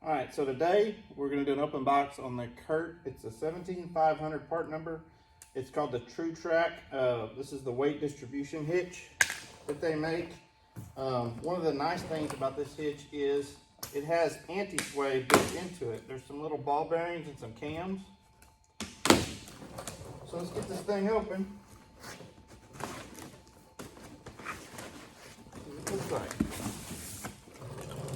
All right, so today we're going to do an open box on the Curt. It's a 17500 part number. It's called the True Track. This is the weight distribution hitch that they make. One of the nice things about this hitch is it has anti-sway built into it. There's some little ball bearings and some cams. So let's get this thing open. See what it looks like.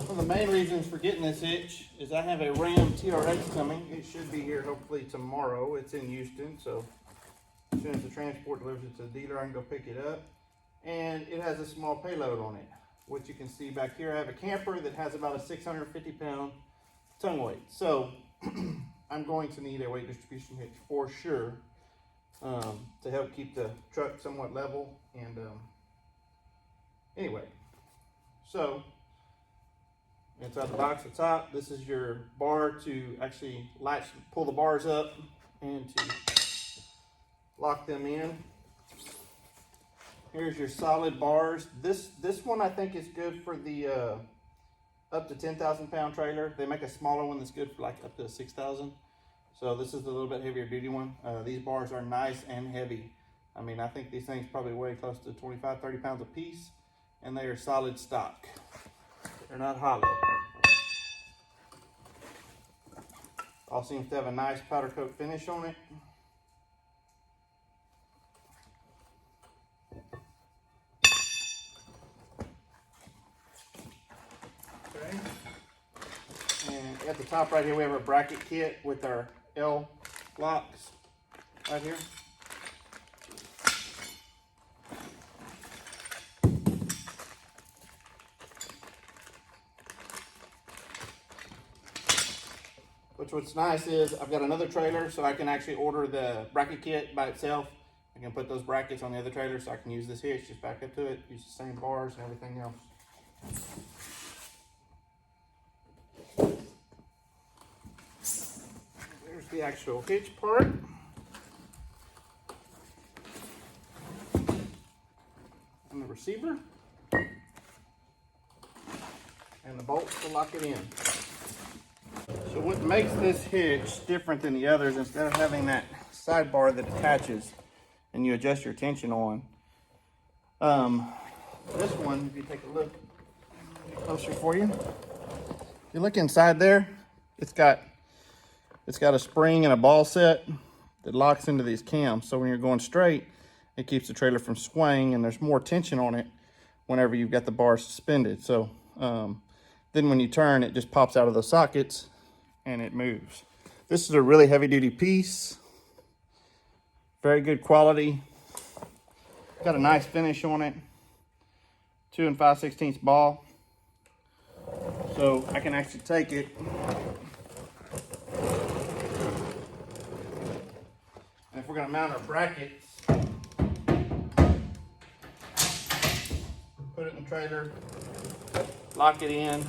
One of the main reasons for getting this hitch is I have a Ram TRX coming. It should be here hopefully tomorrow. It's in Houston, so as soon as the transport delivers it to the dealer, I can go pick it up. And it has a small payload on it. What you can see back here, I have a camper that has about a 650-pound tongue weight. So I'm going to need a weight distribution hitch for sure to help keep the truck somewhat level. And anyway, so inside the box at the top, this is your bar to actually pull the bars up and to lock them in. Here's your solid bars. This one I think is good for the up to 10,000 pound trailer. They make a smaller one that's good for like up to 6,000. So this is the little bit heavier duty one. These bars are nice and heavy. I mean, I think these things probably weigh close to 25, 30 pounds a piece, and they are solid stock. They're not hollow. All seems to have a nice powder coat finish on it. Okay. And at the top right here, we have our bracket kit with our L locks right here. What's nice is I've got another trailer, so I can actually order the bracket kit by itself. I can put those brackets on the other trailer, so I can use this hitch, just back up to it, use the same bars and everything else. There's the actual hitch part. And the receiver. And the bolts to lock it in. So what makes this hitch different than the others, instead of having that sidebar that attaches and you adjust your tension on, this one, if you take a look closer for you, if you look inside there, it's got a spring and a ball set that locks into these cams. So when you're going straight, it keeps the trailer from swaying, and there's more tension on it whenever you've got the bar suspended. So then when you turn, it just pops out of those sockets and it moves. This is a really heavy duty piece. Very good quality. Got a nice finish on it. 2 5/16 ball. So I can actually take it and if we're gonna mount our brackets, put it in the trailer, lock it in.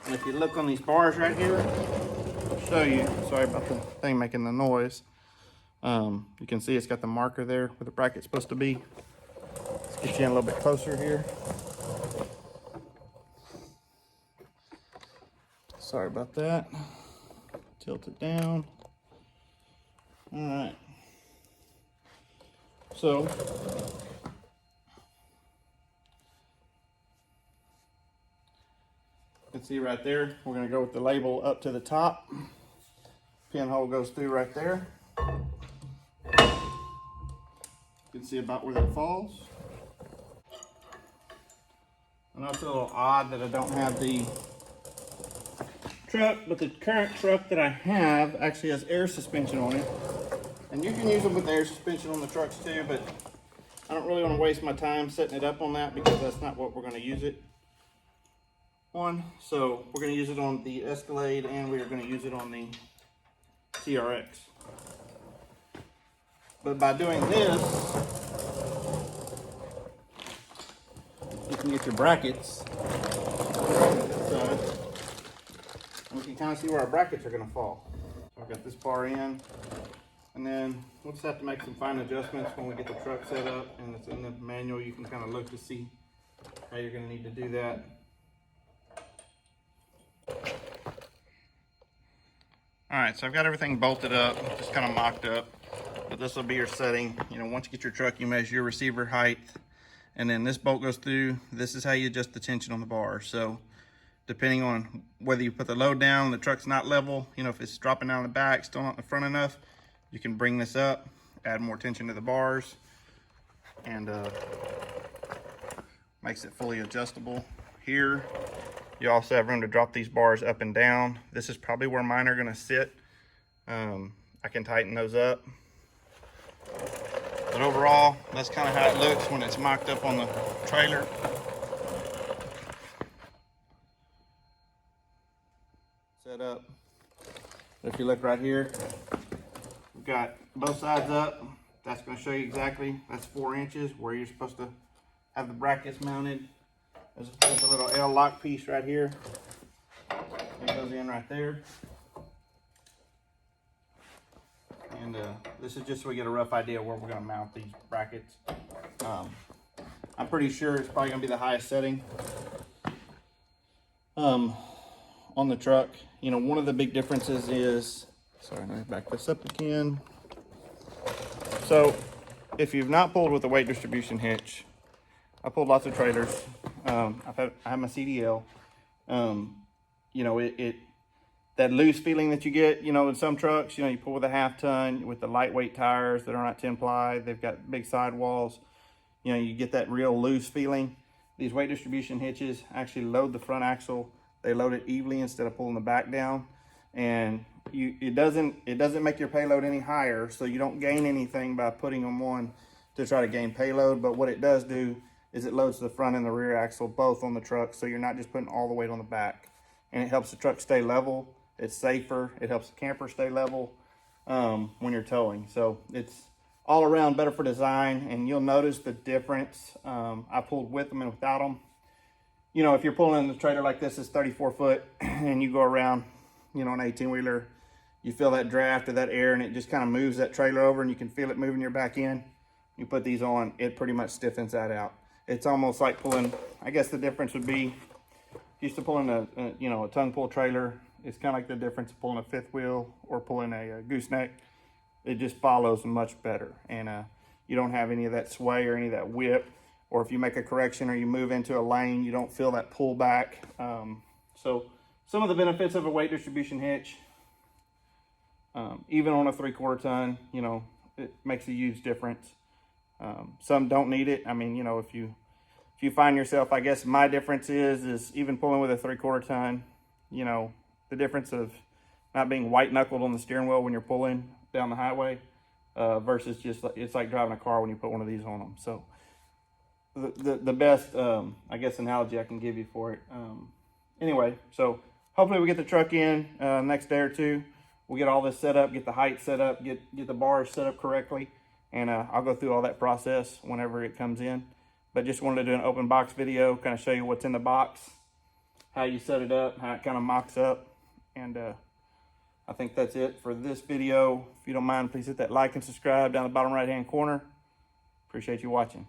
And if you look on these bars right here, I'll show you. Sorry about the thing making the noise. You can see it's got the marker there where the bracket's supposed to be. Let's get you in a little bit closer here. Sorry about that. Tilt it down. All right. So you can see right there, we're going to go with the label up to the top. Pinhole goes through right there. You can see about where that falls. I know it's a little odd that I don't have the truck, but the current truck that I have actually has air suspension on it. And you can use them with air suspension on the trucks too, but I don't really want to waste my time setting it up on that because that's not what we're going to use it on. So we're going to use it on the Escalade, and we are going to use it on the TRX. But by doing this, you can get your brackets. We can kind of see where our brackets are going to fall. So I've got this bar in, and then we'll just have to make some fine adjustments when we get the truck set up, and it's in the manual. You can kind of look to see how you're going to need to do that. right, so I've got everything bolted up, just kind of mocked up. But this will be your setting. You know, once you get your truck, you measure your receiver height, and then this bolt goes through. This is how you adjust the tension on the bar. So depending on whether you put the load down, the truck's not level, you know, if it's dropping down the back, still not in the front enough, you can bring this up, add more tension to the bars, and makes it fully adjustable. Here, you also have room to drop these bars up and down. This is probably where mine are gonna sit. I can tighten those up. But overall, that's kind of how it looks when it's mocked up on the trailer. Set up. If you look right here, we've got both sides up. That's going to show you exactly, that's 4 inches where you're supposed to have the brackets mounted. There's a little L lock piece right here. It goes in right there. And this is just so we get a rough idea where we're going to mount these brackets. I'm pretty sure it's probably going to be the highest setting on the truck. You know, one of the big differences is, sorry, let me back this up again. So if you've not pulled with a weight distribution hitch, I pulled lots of trailers. I have my CDL. You know, that loose feeling that you get, you know, in some trucks, you know, you pull with a 1/2 ton with the lightweight tires that are not 10 ply, they've got big sidewalls, you know, you get that real loose feeling. These weight distribution hitches actually load the front axle. They load it evenly instead of pulling the back down. And it doesn't make your payload any higher, so you don't gain anything by putting them on to try to gain payload. But what it does do is it loads the front and the rear axle both on the truck, so you're not just putting all the weight on the back. And it helps the truck stay level. It's safer. It helps the camper stay level when you're towing. So it's all around better for design, and you'll notice the difference. I pulled with them and without them. You know, if you're pulling in the trailer like this, is 34 foot, and you go around, you know, an 18-wheeler, you feel that draft of that air, and it just kind of moves that trailer over, and you can feel it moving your back end. You put these on, it pretty much stiffens that out. It's almost like pulling, I guess the difference would be, used to pulling a tongue pull trailer. It's kind of like the difference of pulling a 5th wheel or pulling a gooseneck. It just follows much better, and you don't have any of that sway or any of that whip. Or if you make a correction or you move into a lane, you don't feel that pull back. So some of the benefits of a weight distribution hitch, even on a 3/4 ton, you know, it makes a huge difference. Some don't need it. I mean, you know, if you find yourself, I guess my difference is even pulling with a 3/4 ton, you know, the difference of not being white knuckled on the steering wheel when you're pulling down the highway versus just, it's like driving a car when you put one of these on them. So the best, I guess, analogy I can give you for it. Anyway, so hopefully we get the truck in next day or two. We'll get all this set up, get the height set up, get the bars set up correctly. And I'll go through all that process whenever it comes in. But just wanted to do an open box video, kind of show you what's in the box, how you set it up, how it kind of mocks up. And I think that's it for this video. If you don't mind, please hit that like and subscribe down the bottom right-hand corner. Appreciate you watching.